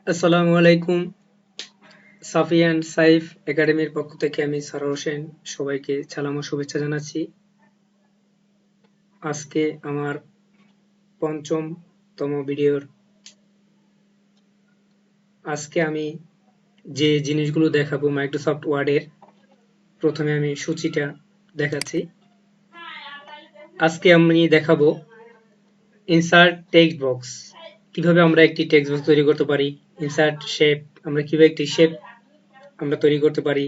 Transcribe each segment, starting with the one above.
আসসালামু আলাইকুম। সাফি অ্যান্ড সাইফ একাডেমির পক্ষ থেকে আমি সারোয়ার হোসেন সবাইকে সালাম ও শুভেচ্ছা জানাচ্ছি। আজকে আমার পঞ্চমতম ভিডিওর আজকে আমি যে জিনিসগুলো দেখাবো মাইক্রোসফট ওয়ার্ডের প্রথমে আমি সূচিটা দেখাচ্ছি। আজকে আমি দেখাবো ইনসার্ট টেক্সট বক্স, কিভাবে আমরা একটি টেক্সট বক্স তৈরি করতে পারি। ইনসার্ট শেপ, আমরা কিভাবে একটি শেপ আমরা তৈরি করতে পারি।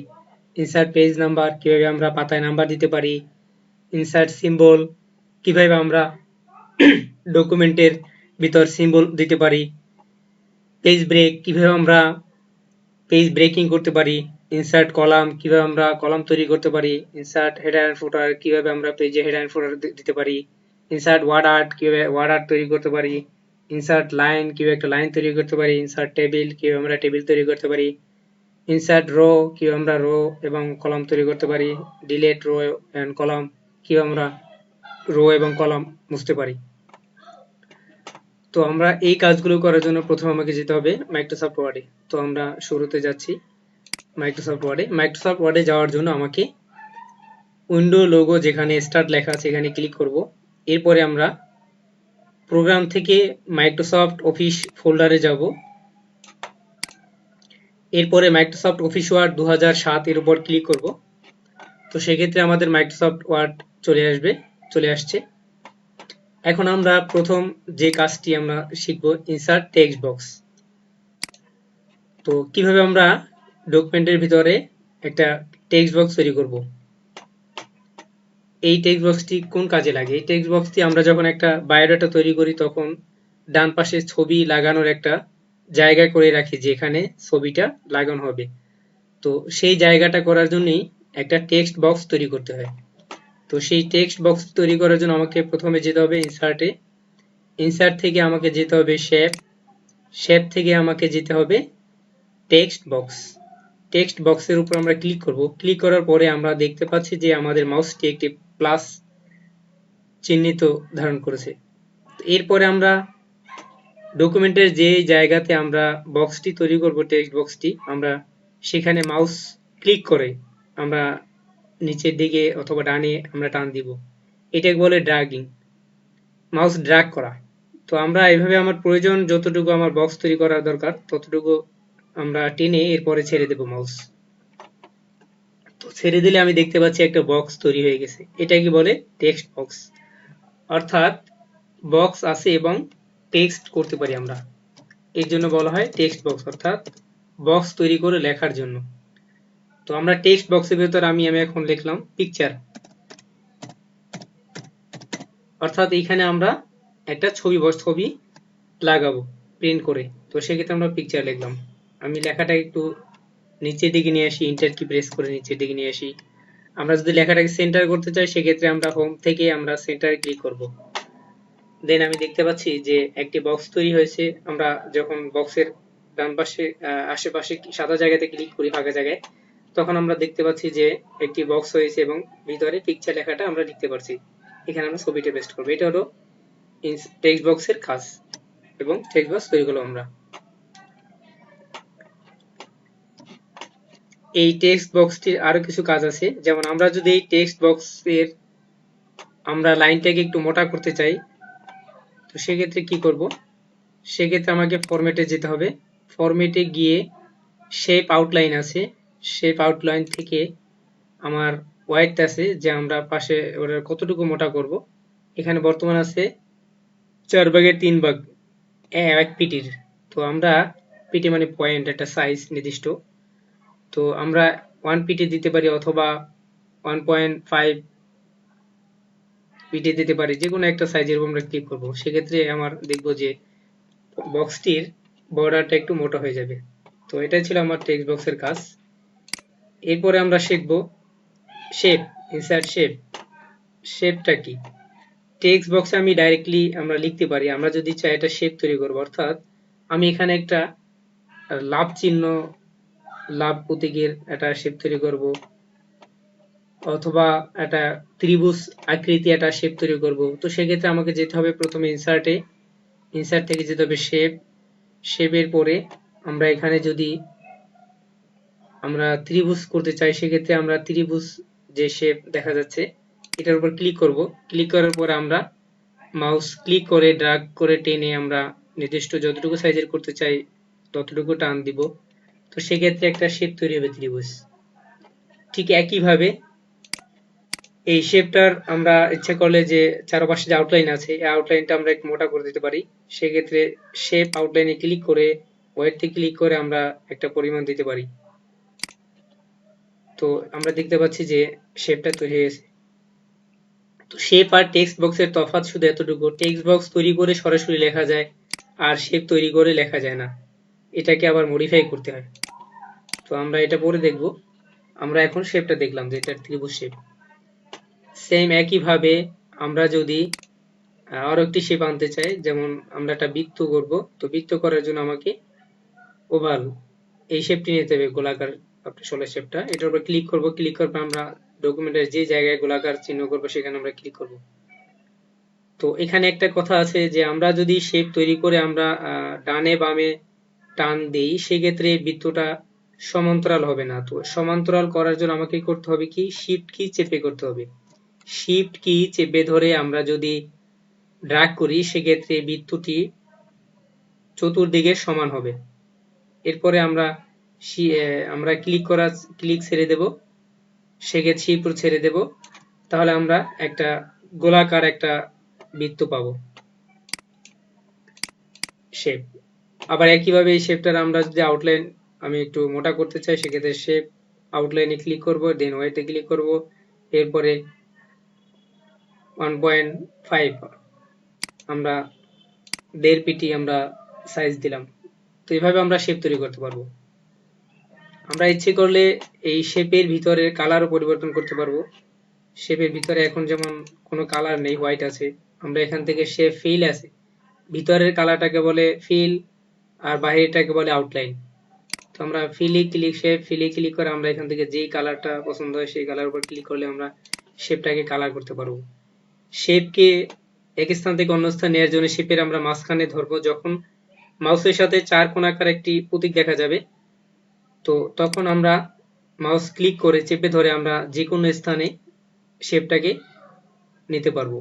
ইনসার্ট পেজ নাম্বার, কিভাবে আমরা পাতায় নাম্বার দিতে পারি। ইনসার্ট সিম্বল, কিভাবে আমরা ডকুমেন্টের ভিতর সিম্বল দিতে পারি। পেজ ব্রেক, কিভাবে আমরা পেজ ব্রেকিং করতে পারি। ইনসার্ট কলাম, কিভাবে আমরা কলাম তৈরি করতে পারি। ইনসার্ট হেডার এন্ড ফুটার, কিভাবে আমরা পেজে হেডার এন্ড ফুটার দিতে পারি। ইনসার্ট ওয়ার্ড আর্ট, কিভাবে ওয়ার্ড আর্ট তৈরি করতে পারি। ইনসার্ট লাইন, কিভাবে একটা লাইন তৈরি করতে পারি। ইনসার্ট টেবিল, কিভাবে আমরা টেবিল তৈরি করতে পারি। ইনসার্ট রো, কিভাবে আমরা রো এবং কলাম তৈরি করতে পারি। ডিলিট রো এন্ড কলাম, কিভাবে আমরা রো এবং কলাম মুছতে পারি। তো আমরা এই কাজগুলো করার জন্য প্রথমে আমাকে যেতে হবে মাইক্রোসফট ওয়ার্ডে। তো আমরা শুরুতে যাচ্ছি মাইক্রোসফট ওয়ার্ডে। মাইক্রোসফট ওয়ার্ডে যাওয়ার জন্য আমাকে উইন্ডো লোগো যেখানে স্টার্ট লেখা আছে এখানে ক্লিক করব। এরপরে আমরা প্রোগ্রাম থেকে মাইক্রোসফট অফিস ফোল্ডারে যাব। এরপরে মাইক্রোসফট অফিস ওয়ার্ড 2007 এর উপর ক্লিক করব। তো সেক্ষেত্রে আমাদের মাইক্রোসফট ওয়ার্ড চলে আসছে। এখন আমরা প্রথম যে কাজটি আমরা শিখব ইনসার্ট টেক্সট বক্স। তো কিভাবে আমরা ডকুমেন্টের ভিতরে একটা টেক্সট বক্স তৈরি করব। এই টেক্সট বক্সটি কোন কাজে লাগে? এই টেক্সট বক্সটি আমরা যখন একটা বায়োডাটা তৈরি করি তখন ডান পাশে ছবি লাগানোর একটা জায়গা করে রাখি যেখানে ছবিটা লাগানো হবে। তো সেই জায়গাটা করার জন্যই একটা টেক্সট বক্স তৈরি করতে হয়। তো সেই টেক্সট বক্স তৈরি করার জন্য আমাকে প্রথমে যেতে হবে ইনসার্টে। ইনসার্ট থেকে আমাকে যেতে হবে শেপ। শেপ থেকে আমাকে যেতে হবে টেক্সট বক্স। টেক্সট বক্সের উপর আমরা ক্লিক করব। ক্লিক করার পরে আমরা দেখতে পাচ্ছি যে আমাদের মাউসটি একটি প্লাস চিহ্নিত ধারণ করেছে। এরপরে আমরা ডকুমেন্টের যে জায়গাতে আমরা বক্সটি তৈরি করব টেক্সট বক্সটি, আমরা সেখানে মাউস ক্লিক করে আমরা নিচের দিকে অথবা ডানে আমরা টান দিব। এটাকে বলে ড্র্যাগিং, মাউস ড্র্যাগ করা। তো আমরা এভাবে আমার প্রয়োজন যতটুকু আমার বক্স তৈরি করার দরকার ততটুকু আমরা টেনে এরপরে ছেড়ে দেব মাউস। তো ছেড়ে দিলে আমি দেখতে পাচ্ছি একটা বক্স তৈরি হয়ে গেছে। এটাকে বলে টেক্সট বক্স, অর্থাৎ বক্স আছে এবং টেক্সট করতে পারি আমরা, এর জন্য বলা হয় টেক্সট বক্স, অর্থাৎ বক্স তৈরি করে লেখার জন্য। তো আমরা টেক্সট বক্সের ভেতর আমি এখন লিখলাম পিকচার, অর্থাৎ এখানে আমরা একটা ছবি লাগাবো প্রিন্ট করে। তো সেক্ষেত্রে আমরা পিকচার লিখলাম। আমি লেখাটা একটু নিচের দিকে নিয়ে আসি, ইন্টার কি প্রেস করে নিচের দিকে নিয়ে আসি। আমরা যদি লেখাটাকে সেন্টার করতে চাই সেক্ষেত্রে আমরা হোম থেকে আমরা সেন্টারে ক্লিক করব। দেন আমি দেখতে পাচ্ছি যে একটি বক্স তৈরি হয়েছে। আমরা যখন বক্সের ডান পাশে আশেপাশে সাদা জায়গাতে ক্লিক করি ফাঁকা জায়গায়, তখন আমরা দেখতে পাচ্ছি যে একটি বক্স হয়েছে এবং ভিতরে পিকচার লেখাটা আমরা লিখতে পারছি। এখানে আমরা ছবিটা পেস্ট করবো। এটা হলো টেক্সট বক্সের কাজ এবং টেক্সট বক্স তৈরি করলাম আমরা। এই টেক্সট বক্সটির আরো কিছু কাজ আছে, যেমন আমরা যদি এই টেক্সট বক্সের আমরা লাইনটাকে একটু মোটা করতে চাই, তো সেক্ষেত্রে কি করব? সেক্ষেত্রে আমাকে ফরম্যাটে যেতে হবে। ফরম্যাটে গিয়ে শেপ আউটলাইন আছে, শেপ আউটলাইন থেকে আমার ওয়াইড আছে যে আমরা পাশে ওটা কতটুকু মোটা করব। এখানে বর্তমান আছে 4/3 এক পিটির। তো আমরা পিটি মানে পয়েন্ট, একটা সাইজ নির্দিষ্ট। তো আমরা 1 পিটি দিতে পারি অথবা 1.5 পিটি দিতে পারি, যে কোনো একটা সাইজের উপর আমরা ক্লিক করব। সেক্ষেত্রে আমার দেখবো যে বক্সটির বর্ডারটা একটু মোটা হয়ে যাবে। তো এটাই ছিল আমার টেক্সট বক্সের কাজ। এরপরে আমরা শিখব শেপ, ইনসার্ট শেপ। শেপটা কি? টেক্সট বক্সে আমি ডাইরেক্টলি আমরা লিখতে পারি। আমরা যদি চাই একটা শেপ তৈরি করব, অর্থাৎ আমি এখানে একটা লাভ চিহ্ন, লাভ প্রতীকের একটা শেপ তৈরি করব, অথবা একটা ত্রিভুজ আকৃতি একটা শেপ তৈরি করব। তো সেক্ষেত্রে আমাকে যেতে হবে প্রথমে ইনসার্ট থেকে যেতে হবে শেপ। শেপের পরে আমরা এখানে যদি আমরা ত্রিভুজ করতে চাই, সেক্ষেত্রে আমরা ত্রিভুজ যে শেপ দেখা যাচ্ছে এটার উপর ক্লিক করব। ক্লিক করার পর আমরা মাউস ক্লিক করে ড্র্যাগ করে টেনে আমরা নির্দিষ্ট যতটুকু সাইজের করতে চাই ততটুকু টান দিব। তো সেক্ষেত্রে একটা শেপ তৈরি হবে ত্রিভুজ। ঠিক একইভাবে এই শেপটার আমরা ইচ্ছা করলে যে চারপাশে যে আউটলাইন আছে এই আউটলাইনটা আমরা একটু মোটা করে দিতে পারি। সেক্ষেত্রে শেপ আউটলাইনে ক্লিক করে ওয়েটে ক্লিক করে আমরা একটা পরিমাণ দিতে পারি। তো আমরা দেখতে পাচ্ছি যে শেপটা তৈরি হয়েছে। তো শেপ আর টেক্সট বক্সের তফাৎ শুধু এতটুকু, টেক্সট বক্স তৈরি করে সরাসরি লেখা যায় আর শেপ তৈরি করে লেখা যায় না, এটাকে আবার মডিফাই করতে হয়। তো আমরা এটা পরে দেখব। আমরা এখন শেপটা দেখলাম যে এটা ত্রিভুজ শেপ। সেম একইভাবে আমরা যদি আরো একটি শেপ আনতে চাই, যেমন আমরা একটা বৃত্ত করব, তো বৃত্ত করার জন্য আমাকে ওভাল এই শেপটি নিতে হবে, গোলাকার আসলে শেপটা। এটার উপর ক্লিক করব। ক্লিক করার পর আমরা ডকুমেন্টের যে জায়গায় গোলাকার চিহ্ন করব সেখানে আমরা ক্লিক করব। তো এখানে একটা কথা আছে যে আমরা যদি শেপ তৈরি করে আমরা ডানে বামে টান দেই, সেক্ষেত্রে বৃত্তটা সমান্তরাল হবে না। তো সমান্তরাল করার জন্য আমাকে করতে হবে কি, শিফট কি চেপে করতে হবে। শিফট কি চেপে ধরে আমরা যদি ড্র্যাগ করি সেক্ষেত্রে বৃত্তটি চতুর্দিকে সমান হবে। এরপরে আমরা ক্লিক ছেড়ে দেব, সেক্ষেত্রে শিফট ছেড়ে দেব, তাহলে আমরা একটা গোলাকার একটা বৃত্ত পাবো শেপ। আবার একইভাবে এই শেপটার আমরা যদি আউটলাইন আমি একটু মোটা করতে চাই, সেক্ষেত্রে শেপ আউটলাইনে ক্লিক করব, দেন ওয়েতে ক্লিক করব, এরপরে 1.5 আমরা 1.5 পিটি আমরা সাইজ দিলাম। তো এইভাবে আমরা শেপ তৈরি করতে পারবো। আমরা ইচ্ছে করলে এই শেপের ভিতরের কালারও পরিবর্তন করতে পারবো। শেপের ভিতরে এখন যেমন কোনো কালার নেই, হোয়াইট আছে, আমরা এখান থেকে শেপ ফিল আছে, ভিতরের কালারটাকে বলে ফিল আর বাইরেটাকে বলে আউটলাইন। তো আমরা ফিলে ক্লিক করে আমরা এখান থেকে যেই কালারটা পছন্দ হয় সেই কালার উপর ক্লিক করলে আমরা শেপটাকে কালার করতে পারবো। শেপকে এক স্থান থেকে অন্য স্থানে নেওয়ার জন্য শেপের আমরা মাঝখানে ধরবো। যখন মাউসের সাথে চার কোণাকার একটি প্রতীক দেখা যাবে, তো তখন আমরা মাউস ক্লিক করে চেপে ধরে আমরা যে কোনো স্থানে শেপটাকে নিতে পারবো।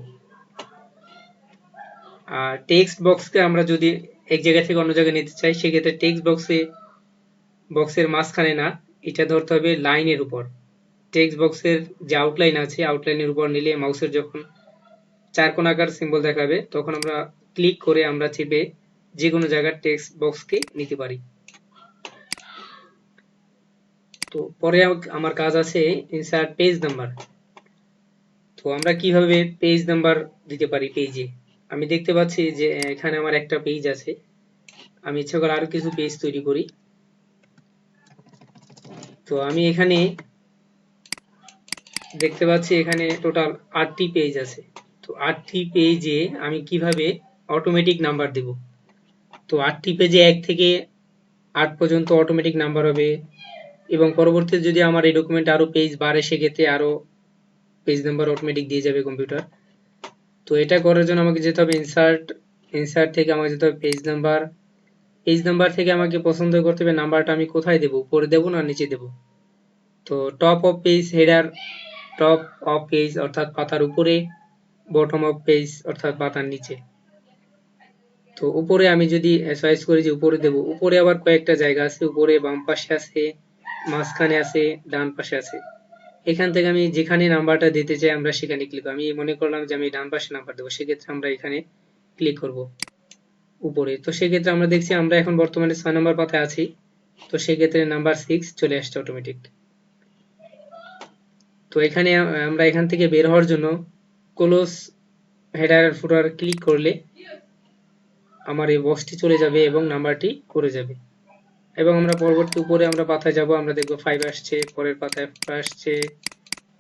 আর টেক্সট বক্সকে আমরা যদি এক জায়গা থেকে অন্য জায়গায় নিতে চাই, সেক্ষেত্রে টেক্সট বক্সের মাঝখানে না, এটা ধরতে হবে লাইনের উপর। টেক্সট বক্সের যে আউটলাইন আছে আউটলাইনের উপর নিলে মাউসের যখন চার কোণাকার সিম্বল দেখাবে তখন আমরা ক্লিক করে আমরা চেপে যে কোনো জায়গার টেক্সট বক্সকে নিতে পারি। তো পরে আমার কাজ আছে ইনসার্ট পেজ নাম্বার। তো আমরা কিভাবে পেজ নাম্বার দিতে পারি পেজে। আমি দেখতে পাচ্ছি যে এখানে আমার একটা পেজ আছে, আমি ইচ্ছা করে আরো কিছু পেজ তৈরি করি। তো আমি এখানে দেখতে পাচ্ছি এখানে টোটাল 8টি পেজ আছে। তো 8টি পেজে আমি কিভাবে অটোমেটিক নাম্বার দেব। তো 8টি পেজে 1 থেকে 8 পর্যন্ত অটোমেটিক নাম্বার হবে, এবং পরবর্তীতে যদি আমার এই ডকুমেন্টে আরো পেজ বাড়ে সেক্ষেত্রে আরো পেজ নাম্বার অটোমেটিক দিয়ে যাবে কম্পিউটার। তো এটা করার জন্য আমাকে যেতে হবে ইনসার্ট থেকে আমাকে যেতে হবে পেজ নাম্বার থেকে আমাকে পছন্দ করতে হবে নাম্বারটা আমি কোথায় দেব, উপরে দেব না নিচে দেব। তো top of page header, top of page অর্থাৎ পাতার উপরে, বটম অফ পেজ অর্থাৎ পাতার নিচে। তো উপরে আমি যদি চয়েস করি যে উপরে দেব, উপরে আবার কয়েকটা জায়গা আছে, উপরে বাম পাশে আছে, মাঝখানে আছে, ডান পাশে আছে। এখান থেকে আমি যেখানে নাম্বারটা দিতে চাই আমরা সেখানে ক্লিক করব। আমি মনে করলাম যে আমি ডান পাশে নাম্বার দেবো, সেক্ষেত্রে আমরা এখানে ক্লিক করব উপরে। তো সেক্ষেত্রে আমরা দেখছি আমরা এখন বর্তমানে 6 নম্বর পাতায় আছি, তো সেক্ষেত্রে নাম্বার 6 চলে আসছে অটোমেটিক। তো এখানে আমরা এখান থেকে বের হওয়ার জন্য ক্লোজ হেডার ফুটার ক্লিক করলে আমার এই বক্সটি চলে যাবে এবং নাম্বারটি করে যাবে, এবং আমরা পরবর্তী উপরে আমরা পাতায় যাব, আমরা দেখব 5 আসছে, পরের পাতায় 4 আসছে,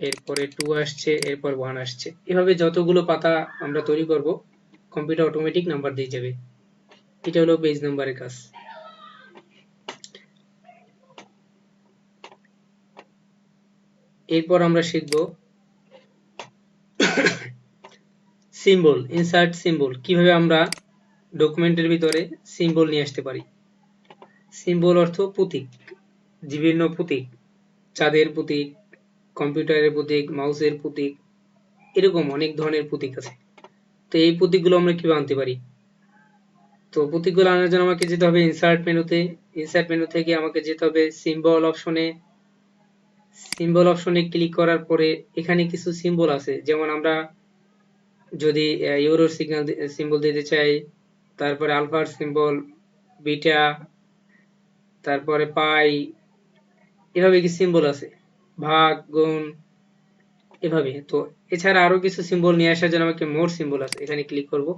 এরপরে 2 আসছে, এরপর 1 আসছে। এভাবে যতগুলো পাতা আমরা তৈরি করব কম্পিউটার অটোমেটিক নাম্বার দিয়ে যাবে। এটা হলো পেজ নাম্বারের কাজ। এরপর আমরা শিখব সিম্বল, ইনসার্ট সিম্বল, কিভাবে আমরা ডকুমেন্টের ভিতরে সিম্বল নিয়ে আসতে পারি। সিম্বল অর্থ প্রতীক, বিভিন্ন প্রতীক, চাঁদের প্রতীক, কম্পিউটারের প্রতীক, মাউসের প্রতীক, এরকম অনেক ধরনের প্রতীক আছে। তো এই প্রতীকগুলো আমরা কিভাবে আনতে পারি? তো প্রতীকগুলো আনার জন্য আমাকে যেতে হবে ইনসার্ট মেনুতে। ইনসার্ট মেনু থেকে আমাকে যেতে হবে সিম্বল অপশনে। সিম্বল অপশনে ক্লিক করার পরে এখানে কিছু সিম্বল আছে, যেমন আমরা যদি ইউরোর সিগন্যাল সিম্বল দিতে চাই, তারপরে আলফার সিম্বল, বিটা, তারপরে পাই, এভাবে কি সিম্বল আছে, ভাগ, গুণ, এভাবে। তো এছাড়া আরো কিছু সিম্বল নিয়ে আসার জন্য আমাকে মোর সিম্বল আছে, এখানে ক্লিক করব।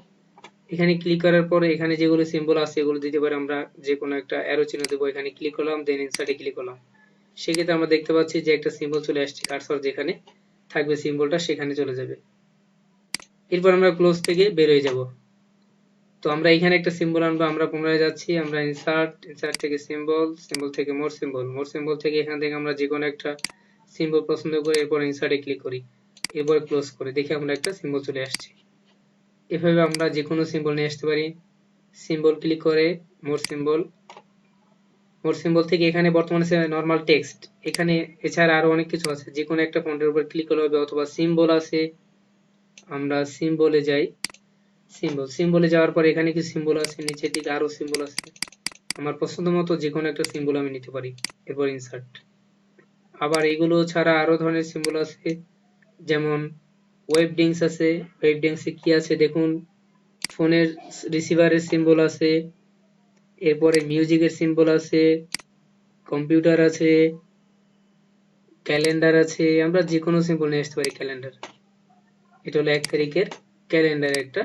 এখানে ক্লিক করার পরে এখানে যেগুলো সিম্বল আছে এগুলো দিতে পারি, আমরা যে কোনো একটা অ্যারো চিহ্ন দেবো, এখানে ক্লিক করলাম, দেন ইনসার্টে ক্লিক করলাম। সেক্ষেত্রে আমরা দেখতে পাচ্ছি যে একটা সিম্বল চলে আসছে, কার্সর যেখানে থাকবে সিম্বলটা সেখানে চলে যাবে। এরপর আমরা ক্লোজ থেকে বের হয়ে যাব। তো আমরা এখানে একটা সিম্বল আনবো, আমরা পুনরায় যাচ্ছি, আমরা ইনসার্ট থেকে সিম্বল, সিম্বল থেকে মোর সিম্বল, মোর সিম্বল থেকে এখান থেকে আমরা যে কোনো একটা সিম্বল পছন্দ করি, এরপর ইনসার্টে ক্লিক করি, এরপর ক্লোজ করে দেখি আমরা একটা সিম্বল চলে আসছে। এভাবে আমরা যে কোনো সিম্বল নিয়ে আসতে পারি। সিম্বল ক্লিক করে মোর সিম্বল, মোর সিম্বল থেকে এখানে বর্তমানে নরমাল টেক্সট, এখানে এছাড়া আরো অনেক কিছু আছে, যে কোনো একটা ফন্টের উপর ক্লিক করলে হবে, অথবা সিম্বল আছে, আমরা সিম্বলে যাই। সিম্বলে যাওয়ার পর এখানে কিছু সিম্বল আছে, নিচের দিকে আরো সিম্বল আছে, আমার পছন্দ মতো যে কোনো একটা সিম্বল আমি নিতে পারি, এরপর ইনসার্ট। আবার এগুলো ছাড়া আরো ধরনের সিম্বল আছে, যেমন ওয়েবডিংস আছে। ওয়েবডিংসে কি আছে দেখুন, ফোনের রিসিভারের সিম্বল আছে, এরপরে মিউজিকের সিম্বল আছে, কম্পিউটার আছে, ক্যালেন্ডার আছে, আমরা যে কোনো সিম্বল নিয়ে আসতে পারি। ক্যালেন্ডার, এটা হলো 1 তারিখের ক্যালেন্ডারের একটা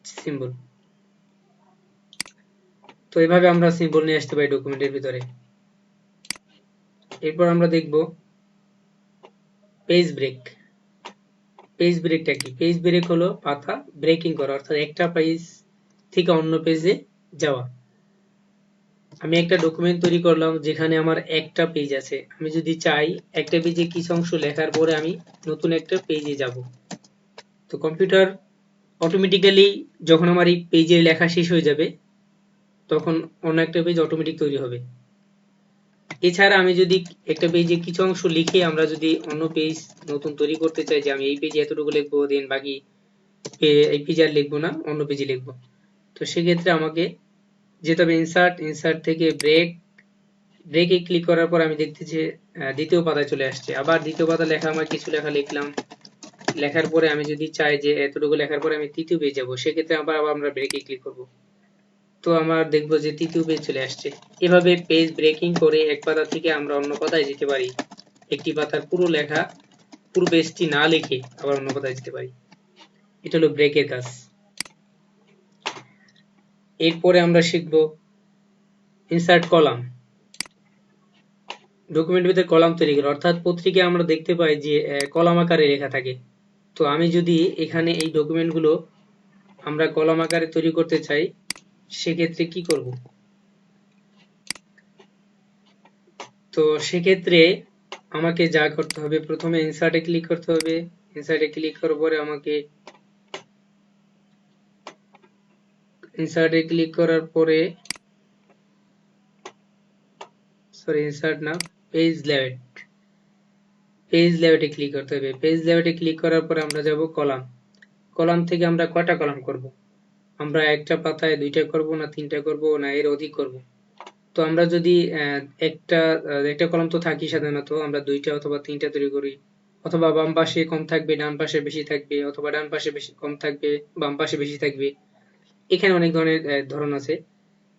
সিম্বল। তো এভাবে আমরা সিম্বল নিয়ে আসতে পারি ডকুমেন্টের ভিতরে। এরপর আমরা দেখব পেজ ব্রেক। পেজ ব্রেকটা কি? পেজ ব্রেক হলো পাতা ব্রেকিং করা, অর্থাৎ একটা পেজ থেকে অন্য পেজে যাওয়া। আমি একটা ডকুমেন্ট তৈরি করলাম যেখানে আমার একটা পেজ আছে, আমি যদি চাই একটা পেজে কিছু অংশ লেখার পরে আমি নতুন একটা পেজে যাব, তো কম্পিউটার অটোমেটিক্যালি যখন আমার এই পেজের লেখা শেষ হয়ে যাবে তখন অন্য একটা পেজ অটোমেটিক তৈরি হবে। এছাড়া আমি যদি একটা পেজে কিছু অংশ লিখে আমরা যদি অন্য পেজ নতুন তৈরি করতে চাই, যে আমি এই পেজে এতটুকু লিখবো, দেন বাকি এই পেজে আর লিখবো না, অন্য পেজে লিখবো, তো সেক্ষেত্রে আমাকে যেতে হবে ইনসার্ট থেকে ব্রেকে ক্লিক করার পর আমি দেখতেছি দ্বিতীয় পাতায় চলে আসছে। আবার দ্বিতীয় পাতা লেখা, আমার কিছু লেখা লিখলাম, লেখার পরে আমি যদি চাই যে এতটুকু লেখার পরে আমি তৃতীয় পেজ যাবো, সেক্ষেত্রে আবার আমরা ব্রেকে ক্লিক করব, তো আমরা দেখবো যে তৃতীয় পেজ চলে আসছে। এভাবে পেজ ব্রেকিং করে এক পাতা থেকে আমরা অন্য পাতায় যেতে পারি, একটি পাতার পুরো লেখা পুরো পেজটি না লিখে আবার অন্য পাতায় যেতে পারি। এটা হলো ব্রেকের কাজ। এরপরে আমরা শিখব ইনসার্ট কলাম। ডকুমেন্টের ভিতরে কলাম তৈরি করা, অর্থাৎ পত্রিকায় আমরা দেখতে পাই যে কলাম আকারে লেখা থাকে। তো আমি যদি এখানে এই ডকুমেন্টগুলো আমরা কলাম আকারে তৈরি করতে চাই, সেক্ষেত্রে কি করব? তো সেক্ষেত্রে আমাকে যা করতে হবে, প্রথমে ইনসার্টে ক্লিক করতে হবে। ইনসার্টে ক্লিক করার পরে আমাকে ইনসার্টে ক্লিক করার পরে ইনসার্ট না, পেজ লেআউটে ক্লিক করতে হবে। পেজ লেআউটে ক্লিক করার পরে আমরা যাব কলাম। কলাম থেকে আমরা কয়টা কলাম করব? আমরা একটা পাতায় 2টা করব, না 3টা করব, না এর অধিক করব? তো আমরা যদি একটা কলাম তো থাকি সাধারণত, আমরা 2টা অথবা 3টা তৈরি করি, অথবা বাম পাশে কম থাকবে ডান পাশে বেশি থাকবে, অথবা ডান পাশে বেশি কম থাকবে বাম পাশে বেশি থাকবে, এখানে অনেক ধরনের ধরন আছে।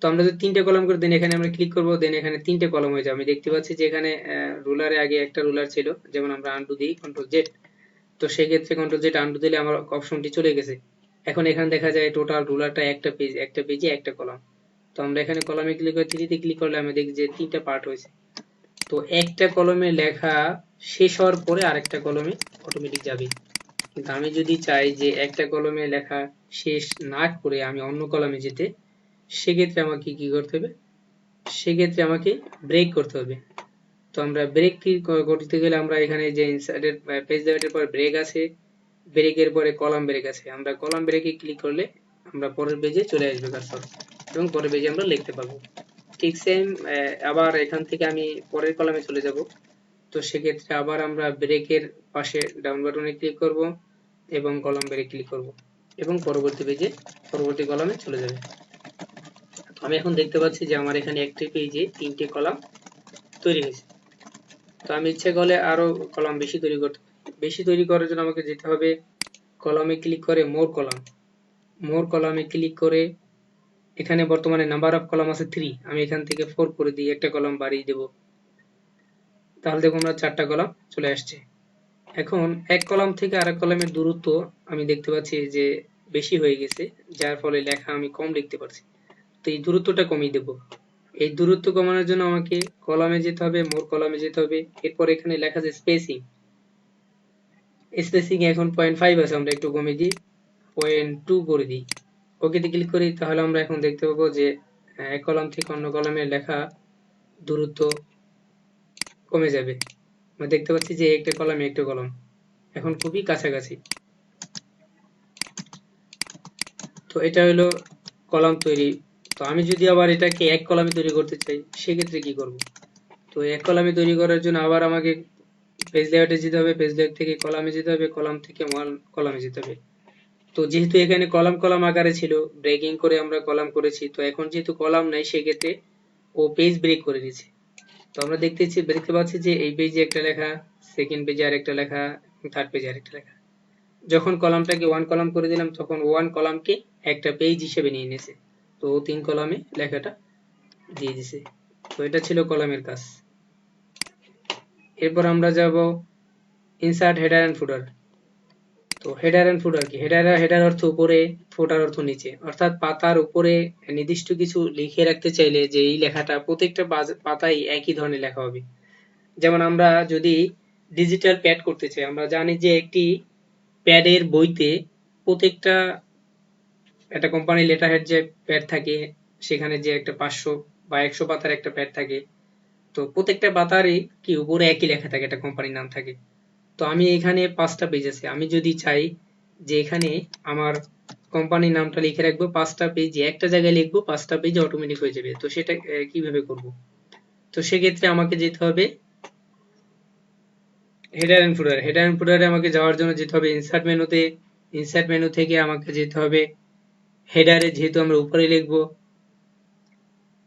তো আমরা যদি 3টে কলাম করে দেন, এখানে আমরা ক্লিক করব, দেন এখানে 3টে কলাম হয়ে যাবে। আমি দেখতে পাচ্ছি যে এখানে রুলারে আগে একটা রুলার ছিল, যেমন আমরা আনডু দিই কন্ট্রোল জেড, তো সেক্ষেত্রে কন্ট্রোল জেড আনডু দিলে আমার অপশনটি চলে গেছে। এখন এখানে দেখা যায় টোটাল রুলারটা একটা পেজে একটা কলাম। তো আমরা এখানে কলামে ক্লিক করে 3তে ক্লিক করলে আমি দেখি যে 3টা পার্ট হয়েছে। তো একটা কলমে লেখা শেষ হওয়ার পরে আরেকটা কলমে অটোমেটিক যাবে। কিন্তু আমি যদি চাই যে একটা কলমে লেখা শেষ না করে আমি অন্য কলমে যেতে, সেক্ষেত্রে আমাকে কি করতে হবে? সেক্ষেত্রে আমাকে ব্রেক করতে হবে। তো আমরা ব্রেক কি করতে গেলে আমরা এখানে যে ইনসার্টের পেজ লেআউটের পর ব্রেক আছে, ব্রেকের পরে কলাম ব্রেক আছে, আমরা কলাম ব্রেকে ক্লিক করলে আমরা পরের পেজে চলে আসবে কার্সর, এবং পরের পেজে আমরা লিখতে পারবো। ঠিক সেম আবার এখান থেকে আমি পরের কলামে চলে যাব। তো সেক্ষেত্রে আবার আমরা ব্রেকের পাশে ডাউন বাটনে ক্লিক করব এবং কলাম ব্রেক ক্লিক করব এবং পরবর্তী পেজে পরবর্তী কলামে চলে যাবে। আমি এখন দেখতে পাচ্ছি যে আমার এখানে একটি পেজে 3টে কলাম তৈরি হয়েছে। তো আমি ইচ্ছে করলে আরো কলাম বেশি তৈরি করতে পারি। বেশি তৈরি করার জন্য আমাকে যেতে হবে কলামে ক্লিক করে মোর কলামে ক্লিক করে এখানে বর্তমানে নাম্বার অফ কলাম আছে 3, আমি এখান থেকে 4 করে দিই, একটা কলাম বাড়িয়ে দেব। তাহলে দেখো আমরা 4টা কলাম চলে আসছে। এখন এক কলাম থেকে আরেক কলামের দূরত্ব আমি দেখতে পাচ্ছি যে বেশি হয়ে গেছে, যার ফলে লেখা আমি কম লিখতে পারছি। তো এই দূরত্বটা কমিয়ে দেব। এই দূরত্ব কমানোর জন্য আমাকে কলামে যেতে হবে, মোর কলামে যেতে হবে। এরপর এখানে লেখা আছে স্পেসিং, স্পেসিং এখন 0.5 আছে, আমরা একটু কমিয়ে দিই, 0.2 করে দিই, ওকেতে ক্লিক করি। তাহলে আমরা এখন দেখতে পাবো যে এক কলাম থেকে অন্য কলামে লেখা দূরত্ব কমে যাবে। আমরা দেখতে পাচ্ছি যে একটা কলামে একটা কলাম এখন খুবই কাছাকাছি। তো এটা হলো কলাম তৈরি। তো আমি যদি আবার এটাকে এক কলামে তৈরি করতে চাই সেক্ষেত্রে কি করব? তো এক কলামে তৈরি করার জন্য আবার আমাকে পেজ লেআউটে যেতে হবে, পেজ লেআউট থেকে কলামে যেতে হবে, কলাম থেকে ওয়ান কলামে যেতে হবে। তো যেহেতু এখানে কলাম কলাম আকারে ছিল, ব্রেকিং করে আমরা কলাম করেছি, তো এখন যেহেতু কলাম নাই সেক্ষেত্রে ও পেজ ব্রেক করে দিয়েছে। তো আমরা দেখতে পাচ্ছি যে এই পেজে একটা লেখা, সেকেন্ড পেজে আরেকটা লেখা, থার্ড পেজে আরেকটা লেখা। যখন কলামটাকে ওয়ান কলাম করে দিলাম তখন ওয়ান কলামকে একটা পেজ হিসেবে নিয়ে নিয়েছে। তো 3 কলামে লেখাটা দিয়ে দিছে। তো এটা ছিল কলামের কাজ। এরপর আমরা যাব ইনসার্ট হেডার এন্ড ফুটার। তো হেডার এন্ড ফুটার কি? হেডার অর্থ উপরে, ফুটার অর্থ নিচে। অর্থাৎ পাতার উপরে নির্দিষ্ট কিছু লিখে রাখতে চাইলে যে এই লেখাটা প্রত্যেকটা পাতায় একই ধরনের লেখা হবে। যেমন আমরা যদি ডিজিটাল প্যাড করতে চাই, আমরা জানি যে একটি প্যাডের বইতে প্রত্যেকটা একটা কোম্পানি লেটার হেড যে প্যাড থাকে সেখানে যে একটা 500 বা 100 পাতার একটা প্যাড থাকে, তো প্রত্যেকটা পাতারই কি উপরে একই লেখা থাকে, একটা কোম্পানির নাম থাকে। তো আমি এখানে 5টা পেজ আছে, আমি যদি চাই যে এখানে আমার কোম্পানির নামটা লিখে রাখবো 5টা পেজ একটা জায়গায় লিখবো, 5টা পেজ অটোমেটিক হয়ে যাবে। তো সেটা কিভাবে করব? তো সেক্ষেত্রে আমাকে যেতে হবে হেডার এন্ড ফুটারে আমাকে যাওয়ার জন্য যেতে হবে ইনসার্ট মেনুতে। ইনসার্ট মেনু থেকে আমাকে যেতে হবে হেডারে, যেহেতু আমরা উপরে লিখবো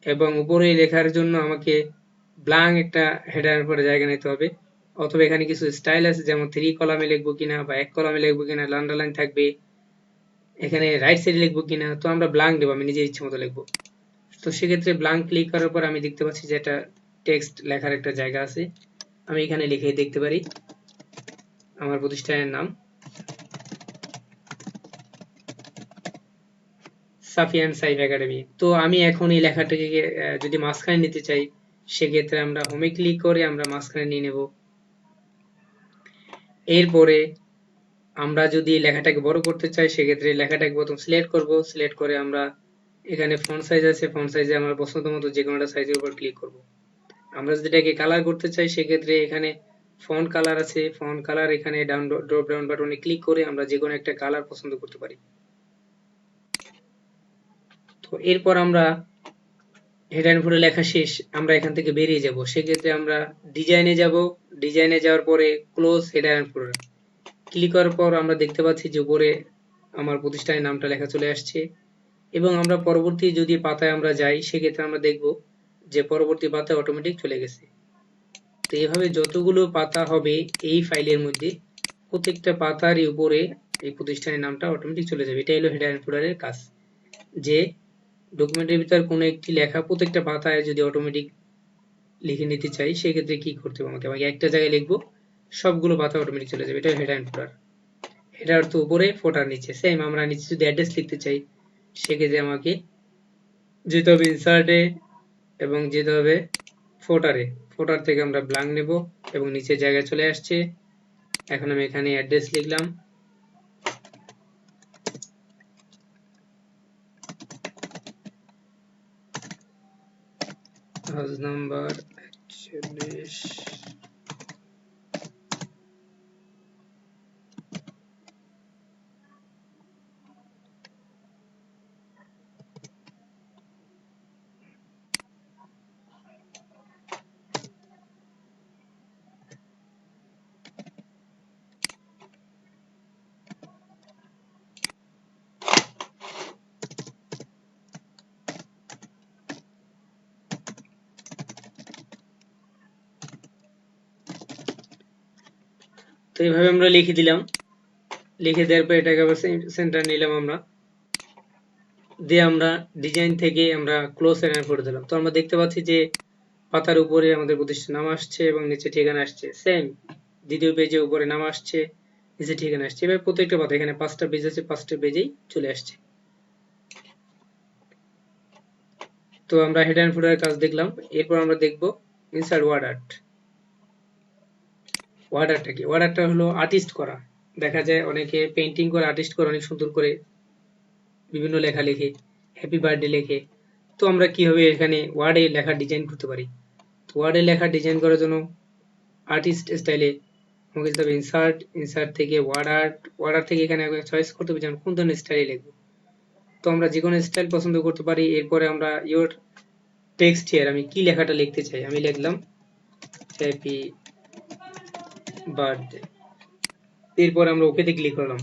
এবং উপরে লেখার জন্য আমাকে ব্ল্যাঙ্ক একটা হেডার পরে জায়গা নিতে হবে। অথবা এখানে কিছু স্টাইল আছে, যেমন 3 কলামে লিখবো কিনা বা 1 কলামে লিখবো কিনা, আন্ডারলাইন থাকবে, এখানে রাইট সাইডে লিখবো কিনা। তো আমরা ব্ল্যাঙ্ক দেবো, আমি নিজের ইচ্ছে মতো লিখবো। তো সেক্ষেত্রে ব্ল্যাঙ্ক ক্লিক করার পর আমি দেখতে পাচ্ছি যে একটা টেক্সট লেখার একটা জায়গা আছে, আমি এখানে লিখে দেখতে পারি আমার প্রতিষ্ঠানের নাম সাফিয়ান সাইফ একাডেমি। তো আমি এখন এই লেখাটাকে যদি মাঝখানে নিতে চাই সেক্ষেত্রে আমরা হোমে ক্লিক করে আমরা মাঝখানে নিয়ে নেব। এরপরে আমরা যদি লেখাটাকে বড় করতে চাই সেক্ষেত্রে লেখাটাকে প্রথম সিলেক্ট করব, সিলেক্ট করে আমরা এখানে ফন্ট সাইজ আছে, ফন্ট সাইজে আমরা পছন্দ মতো যে কোনো একটা সাইজের উপর ক্লিক করব। আমরা যদি এটাকে কালার করতে চাই সেক্ষেত্রে এখানে ফন্ট কালার আছে, ফন্ট কালার এখানে ড্রপ ডাউন বাটনে ক্লিক করে আমরা যে কোনো একটা কালার পছন্দ করতে পারি। তো এরপর আমরা হেডার এন্ড ফুটার লেখা শেষ, আমরা এখান থেকে বেরিয়ে যাব। সেক্ষেত্রে আমরা ডিজাইনে যাব, ডিজাইনে যাওয়ার পরে close header and footer click করার পর আমরা দেখতে পাচ্ছি যে উপরে আমার প্রতিষ্ঠানের নামটা লেখা চলে আসছে। এবং আমরা পরবর্তী যদি পাতায় আমরা যাই সেক্ষেত্রে আমরা দেখব যে পরবর্তী পাতায় অটোমেটিক চলে গেছে। তো এইভাবে যতগুলো পাতা হবে এই ফাইলের মধ্যে প্রত্যেকটা পাতারই উপরে এই প্রতিষ্ঠানের নামটা অটোমেটিক চলে যাবে। এটা হলো হেডার এন্ড ফুটারের কাজ, যে ডকুমেন্টের ভিতর কোনো একটি লেখা প্রত্যেকটা পাতায় যদি অটোমেটিক লিখে নিতে চাই সেক্ষেত্রে কি করতে হবে, আমাকে একটা জায়গায় লিখবো, সবগুলো পাতা অটোমেটিক চলে যাবে। এটা হেডার এন্ড ফুটার। হেডার তো উপরে, ফোটার নিচে। সেম আমরা নিচে যদি অ্যাড্রেস লিখতে চাই সেক্ষেত্রে আমাকে যেতে হবে ইনসার্টে এবং যেতে হবে ফোটারে। ফোটার থেকে আমরা ব্ল্যাঙ্ক নেব এবং নিচে জায়গায় চলে আসছে। এখন আমি এখানে অ্যাড্রেস লিখলাম, হাউস নাম্বার 41। তো এইভাবে আমরা লিখে দিলাম, লিখে দেওয়ার পর এটাকে আবার সেন্টার নিলাম আমরা, দিয়ে আমরা ডিজাইন থেকে আমরা ক্লোজ এন্ড করে দিলাম। তো আমরা দেখতে পাচ্ছি যে পাতার উপরে আমাদের প্রতিষ্ঠান নাম আসছে এবং নিচে ঠিকানা আসছে। সেম দ্বিতীয় পেজে উপরে নাম আসছে, নিচে ঠিকানা আসছে। এবার প্রত্যেকটা পাতা, এখানে 5টা পেজ আছে, 5টা পেজেই চলে আসছে। তো আমরা হেড এন্ড ফুটারের কাজ দেখলাম। এরপর আমরা দেখব ইনসার্ট ওয়ার্ড আর্ট। ওয়ার্ড আর্টটা কি? ওয়ার্ড আর্টটা হলো আর্টিস্ট করা। দেখা যায় অনেকে পেইন্টিং করে, আর্টিস্ট করে অনেক সুন্দর করে বিভিন্ন লেখা লেখে, হ্যাপি বার্থডে লেখে। তো আমরা কিভাবে এখানে ওয়ার্ডে লেখা ডিজাইন করতে পারি? তো ওয়ার্ডে লেখা ডিজাইন করার জন্য আর্টিস্ট স্টাইলে আমাকে যেতে হবে ইনসার্ট, ইনসার্ট থেকে ওয়ার্ড আর্ট, ওয়ার্ড আর্ট থেকে এখানে চয়েস করতে হবে যে আমি কোন ধরনের স্টাইলে লিখবো। তো আমরা যে কোনো স্টাইল পছন্দ করতে পারি। এরপরে আমরা ইওর টেক্সট হিয়ার, আমি কি লেখাটা লিখতে চাই, আমি লিখলাম হ্যাপি বার্থডে। এরপর আমরা ওকেতে ক্লিক করলাম।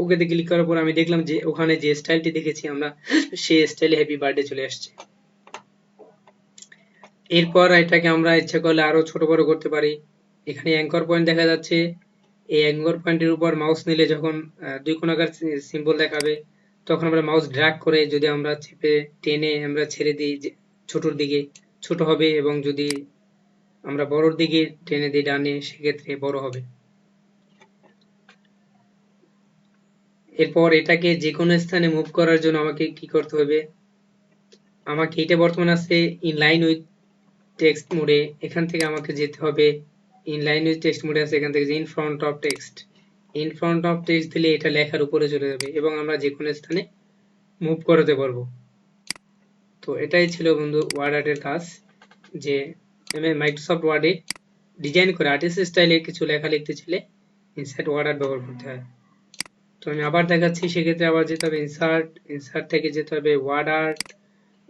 ওকেতে ক্লিক করার পর আমি দেখলাম যে ওখানে যে স্টাইলটি দেখেছি আমরা, সেই স্টাইলে হ্যাপি বার্থডে চলে আসছে। এরপর এটাকে আমরা ইচ্ছা করলে আরো ছোট বড় করতে পারি। এখানে অ্যাঙ্কর পয়েন্ট দেখা যাচ্ছে, এই অ্যাঙ্কর পয়েন্টের উপর মাউস নিলে যখন দুই কোণাকার সিম্বল দেখাবে, তখন আমরা মাউস ড্র্যাগ করে যদি আমরা চেপে টেনে আমরা ছেড়ে দিই ছোটর দিকে, ছোট হবে, এবং যদি আমরা বড়র দিকে টেনে দিই ডানে, সেক্ষেত্রে বড় হবে। এরপর এটাকে যে কোনো স্থানে মুভ করার জন্য আমাকে কি করতে হবে, আমাকে এটা বর্তমানে আছে ইনলাইন উইথ টেক্সট মোডে, এখান থেকে আমাকে যেতে হবে ইনলাইন উইথ টেক্সট মোডে আছে, এখান থেকে in front of text. In front of text দিলে এটা লেখার উপরে চলে যাবে এবং আমরা যে কোনো স্থানে মুভ করাতে পারবো। তো এটাই ছিল বন্ধু ওয়ার্ড আর্টের কাজ, যে মাইক্রোসফট ওয়ার্ডে ডিজাইন করে আর্টিস্ট স্টাইলে কিছু লেখা লিখতে চাইলে ইনসার্ট ওয়ার্ড আর্ট ব্যবহার করতে হয়। তো আমি আবার দেখাচ্ছি, সেক্ষেত্রে আবার যেতে হবে ইনসার্ট, ইনসার্ট থেকে যেতে হবে ওয়ার্ড আর্ট,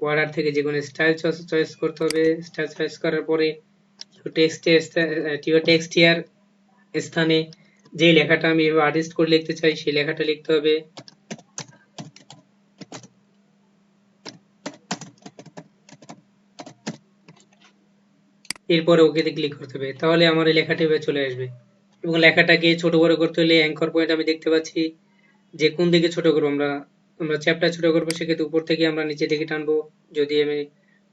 ওয়ার্ড আর্ট থেকে যে কোনো স্টাইল চয়েস করতে হবে। স্টাইল চয়েস করার পরে টেক্সট হিয়ার স্থানে যে লেখাটা আমি আর্টিস্ট করে লিখতে চাই সেই লেখাটা লিখতে হবে। এরপরে ওকেতে ক্লিক করতে হবে, তাহলে আমার এই লেখাটি চলে আসবে। এবং লেখাটাকে ছোট বড় করতে হলে অ্যাঙ্কর পয়েন্ট আমি দেখতে পাচ্ছি যে কোন দিকে ছোট করবো। আমরা চ্যাপটা ছোট করবো, সেক্ষেত্রে উপর থেকে আমরা নিচে দিকে টানবো। যদি আমি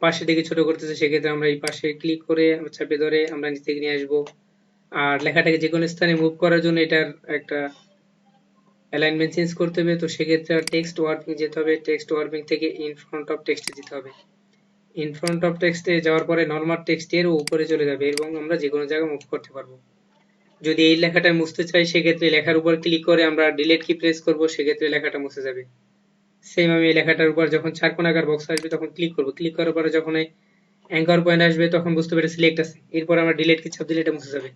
পাশের দিকে ছোট করতে চাই, সেক্ষেত্রে আমরা এই পাশে ক্লিক করে চাপে ধরে আমরা নিচে দিকে নিয়ে আসবো। আর লেখাটাকে যে কোনো স্থানে মুভ করার জন্য এটার একটা অ্যালাইনমেন্ট চেঞ্জ করতে হবে। তো সেক্ষেত্রে টেক্সট ওয়ার্পিং যেতে হবে, টেক্সট ওয়ার্পিং থেকে ইন ফ্রন্ট অফ টেক্সটে যেতে হবে। ইন ফ্রন্ট অফ টেক্সটে যাওয়ার পরে নরমাল টেক্সটের উপরে চলে যাবে এবং আমরা যে কোনো জায়গায় মুভ করতে পারবো। যদি এই লেখাটা মুছতে চাই, সেক্ষেত্রে লেখার উপর ক্লিক করে আমরা ডিলিট কি প্রেস করব, সেক্ষেত্রে লেখাটা মুছে যাবে। সেম আমি এই লেখাটার উপর যখন 4 কোণাকার বক্স আসবে তখন ক্লিক করব, ক্লিক করার পরে যখন অ্যাঙ্কর পয়েন্ট আসবে তখন বুঝতে পারি সিলেক্ট আছে, এরপর আমরা ডিলিট কি চাপ দিলে এটা মুছে যাবে।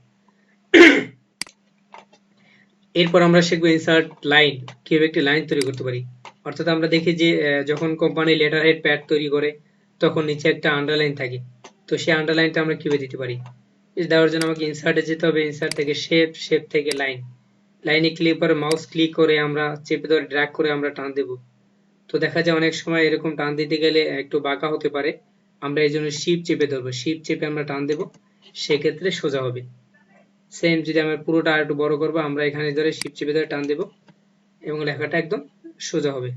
এরপর আমরা শিখবো ইনসার্ট লাইন, কিভাবে একটি লাইন তৈরি করতে পারি। অর্থাৎ আমরা দেখি যে যখন কোম্পানি লেটার হেড প্যাড তৈরি করে তখন নিচে একটা আন্ডারলাইন থাকে, তো সেই আন্ডারলাইনটা আমরা কিভাবে দিতে পারি। দেওয়ার জন্য আমাকে ইনসার্টে যেতে হবে, ইনসার্ট থেকে শেপ, শেপ থেকে লাইন, লাইনে ক্লিক করে মাউস ক্লিক করে আমরা চেপে ধরে ড্র্যাগ করে আমরা টান দেব। তো দেখা যায় অনেক সময় এরকম টান দিতে গেলে একটু বাঁকা হতে পারে, আমরা এই জন্য শিপ চেপে ধরবো, শিপ চেপে আমরা টান দেব, সেক্ষেত্রে সোজা হবে। সেম যদি আমরা পুরোটা আর একটু বড় করবো, আমরা এখানে ধরে শিপ চেপে ধরে টান দেব এবং লেখাটা একদম সোজা হবে।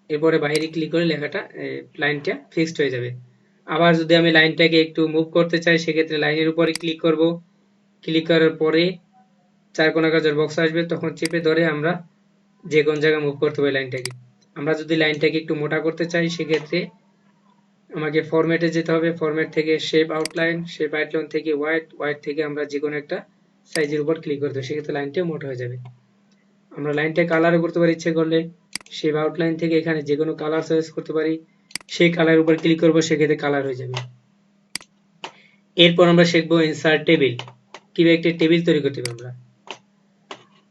এরপরে বাইরে ক্লিক করে লেখাটা লাইনটা ফিক্সড হয়ে যাবে। আবার যদি আমি লাইনটাকে একটু মুভ করতে চাই, সেক্ষেত্রে লাইনের উপরে ক্লিক করব, ক্লিক করার পরে 4 কোণাকার বক্স আসবে, তখন চেপে ধরে আমরা যে কোন জায়গায় মুভ করতে হবে লাইনটাকে। আমরা যদি লাইনটাকে একটু মোটা করতে চাই, সেক্ষেত্রে আমাকে ফরম্যাটে যেতে হবে, ফরম্যাট থেকে শেপ আউটলাইন, শেপ আউটলাইন থেকে হোয়াইট, হোয়াইট থেকে আমরা যে কোনো একটা সাইজের উপর ক্লিক করতে হবে, সেক্ষেত্রে লাইনটা মোটা হয়ে যাবে। আমরা লাইনটা কালারও করতে পারি, ইচ্ছে করলে শেপ আউটলাইন থেকে এখানে যে কোনো কালার চয়েস করতে পারি, সেই কালারের উপর ক্লিক করব, সেক্ষেত্রে কালার হয়ে যাবে। এরপর আমরা শিখবো ইনসার্ট টেবিল, কিভাবে একটি টেবিল তৈরি করতে হবে আমরা।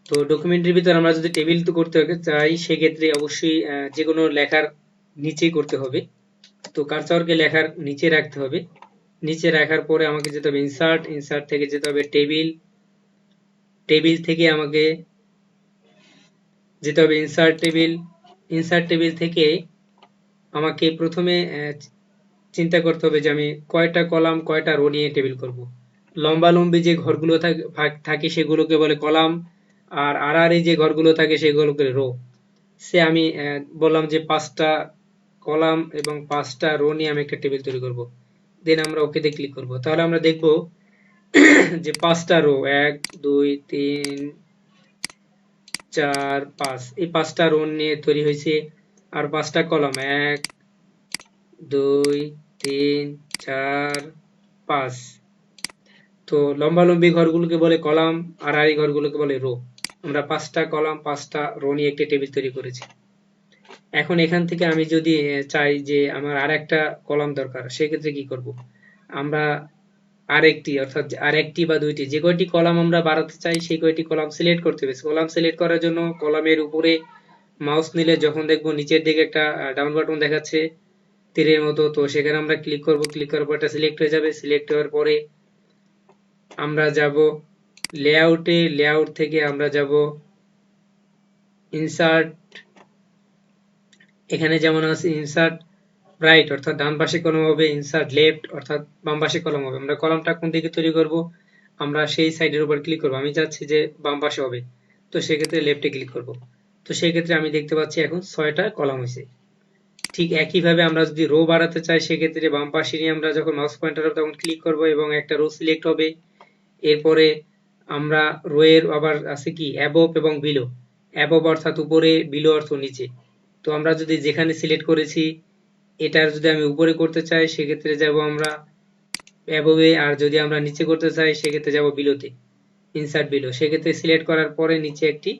তো ডকুমেন্টের ভিতর আমরা যদি টেবিল করতে চাই, সেক্ষেত্রে অবশ্যই যে কোনো লেখার নিচেই করতে হবে। তো কার্সরকে লেখার নিচে রাখতে হবে, নিচে রাখার পরে আমাকে যেতে হবে ইনসার্ট, ইনসার্ট থেকে যেতে হবে টেবিল, টেবিল থেকে আমাকে যেতে হবে ইনসার্ট টেবিল, ইনসার্ট টেবিল থেকে আমাকে প্রথমে চিন্তা করতে হবে যে আমি কয়টা কলাম কয়টা রো নিয়ে টেবিল করব। লম্বালম্বি যে ঘরগুলো থাকে সেগুলোকে বলে কলাম, আর আড়াআড়ি যে ঘরগুলো থাকে সেগুলোকে রো। আমি বললাম যে 5টা কলাম এবং 5টা রো নিয়ে আমি একটা টেবিল তৈরি করব। দেন আমরা ওকেতে ক্লিক করব। তাহলে আমরা দেখব যে 5টা রো, 1 2 3 4 5, এই 5টা রো নিয়ে তৈরি হয়েছে। আর 5টা কলাম, 1 2 3 4 5। তো লম্বালম্বি ঘরগুলোকে বলে কলাম, আর আড়াআড়ি ঘরগুলোকে বলে রো। আমরা 5টা কলাম 5টা রো নিয়ে একটি টেবিল তৈরি করেছি। এখন এখান থেকে আমি যদি চাই যে আমার আর একটা কলাম দরকার, সেক্ষেত্রে কি করব? আমরা আরেকটি বা দুইটি, যে কয়টি কলাম আমরা বাড়াতে চাই সেই কয়টি কলাম সিলেক্ট করতে হবে। কলাম সিলেক্ট করার জন্য কলামের উপরে মাউস নিলে যখন দেখবো নিচের দিকে একটা ডাউন বাটন দেখাচ্ছে তীরের মতো, তো সেখানে আমরা ক্লিক করব। ক্লিক করার পর এটা সিলেক্ট হয়ে যাবে। সিলেক্ট হওয়ার পরে আমরা যাব লেআউটে, লেআউট থেকে আমরা যাব ইনসার্ট। এখানে যেমন আছে ইনসার্ট রাইট অর্থাৎ ডান পাশে কলম হবে, ইনসার্ট লেফট অর্থাৎ বাম পাশে কলম হবে। আমরা কলমটা কোন দিকে তৈরি করব, আমরা সেই সাইডের উপর ক্লিক করব। আমি চাচ্ছি যে বাম পাশে হবে, তো সেক্ষেত্রে লেফটে ক্লিক করব। তো সেই ক্ষেত্রে আমি দেখতে পাচ্ছি এখন 6টা কলাম হয়েছে। ঠিক একইভাবে আমরা যদি রো বাড়াতে চাই, সেক্ষেত্রে বাম পাশে নিয়ে আমরা যখন মাউস পয়েন্টার হবে তখন ক্লিক করব এবং একটা রো সিলেক্ট হবে। এরপরে আমরা রো এর আবার আছে কি অ্যাবভ এবং বিলো। অ্যাবভ অর্থাৎ উপরে, বিলো অর্থ নিচে। তো আমরা যদি যেখানে সিলেক্ট করেছি এটার যদি আমি উপরে করতে চাই সেক্ষেত্রে যাব আমরা অ্যাবভে, আর যদি আমরা নিচে করতে চাই সেক্ষেত্রে যাব বিলোতে, ইনসার্ট বিলো। সেক্ষেত্রে সিলেক্ট করার পরে নিচে একটি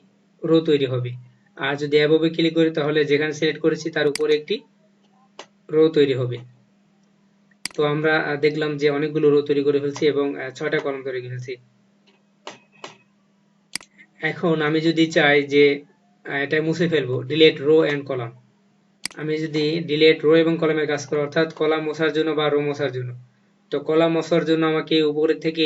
রো তৈরি হবে। আর যদি অ্যাবভে ক্লিক করি তাহলে যেখানে সিলেক্ট করেছি তার উপরে একটি রো তৈরি হবে। তো আমরা দেখলাম যে অনেকগুলো রো তৈরি করে ফেলছি এবং 6টা কলাম তৈরি করে ফেলছি। এখন আমি যদি চাই যে এটা মুছে ফেলবো, ডিলিট রো এন্ড কলাম। আমি যদি ডিলিট রো এবং কলামের কাজ করি, অর্থাৎ কলাম মোছার জন্য বা রো মোছার জন্য, তো কলাম মোছার জন্য আমাকে উপরে থেকে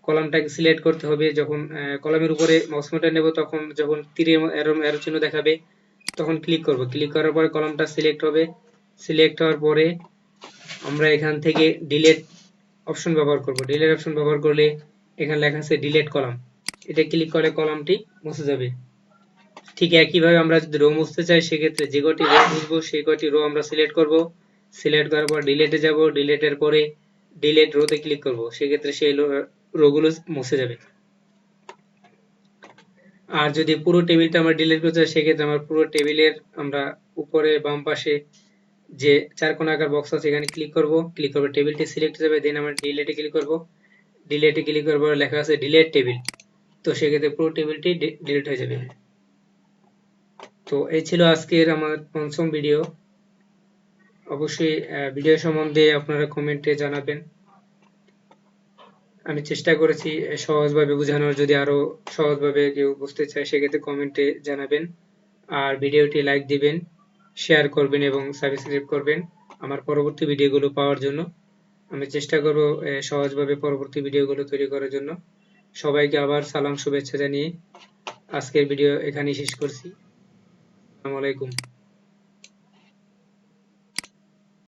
কলামটাকে সিলেক্ট করতে হবে। যখন কলামের উপরে মাউস পয়েন্টার নেব তখন যখন তীরের অ্যারো চিহ্ন দেখাবে তখন ক্লিক করব। ক্লিক করার পরে কলামটা সিলেক্ট হবে। সিলেক্ট হওয়ার পরে আমরা এখান থেকে ডিলিট অপশন ব্যবহার করব। ডিলিট অপশন ব্যবহার করলে এখানে লেখা আছে ডিলিট কলাম, এটা ক্লিক করলে কলামটি মুছে যাবে। ঠিক একইভাবে আমরা যদি রো মুছতে চাই সেক্ষেত্রে যে কয়টি রো মুছবো সেই কয়টি রো আমরা সিলেক্ট করব। সিলেক্ট করার পর ডিলিটে যাব। ডিলিটের পরে ডিলিট রোতে ক্লিক করব, সেক্ষেত্রে সেই রোগুলো মুছে যাবে। আর যদি পুরো টেবিলটা আমরা ডিলিট করতে চাই সেক্ষেত্রে আমার পুরো টেবিলের আমরা উপরে বাম পাশে যে চারকোনাকার বক্স আছে এখানে ক্লিক করব। ক্লিক করব, টেবিলটি সিলেক্ট হয়ে যাবে। দেন আমরা ডিলিটে ক্লিক করব। ডিলিটে ক্লিক করার পর লেখা আছে ডিলিট টেবিল, তো সেক্ষেত্রে পুরো টেবিলটি ডিলিট হয়ে যাবে। তো এই ছিল আজকের আমার পঞ্চম ভিডিও। অবশ্যই ভিডিও সম্বন্ধে আপনারা কমেন্টে জানাবেন। আমি চেষ্টা করেছি সহজভাবে বোঝানোর, যদি আরো সহজভাবে কেউ বুঝতে চায় সেক্ষেত্রে কমেন্টে জানাবেন। আর ভিডিওটি লাইক দিবেন, শেয়ার করবেন এবং সাবস্ক্রাইব করবেন আমার পরবর্তী ভিডিওগুলো পাওয়ার জন্য। আমি চেষ্টা করব সহজভাবে পরবর্তী ভিডিওগুলো তৈরি করার জন্য। সবাইকে আবার সালাম শুভেচ্ছা জানিয়ে আজকের ভিডিও এখানেই শেষ করছি। আসসালামু আলাইকুম।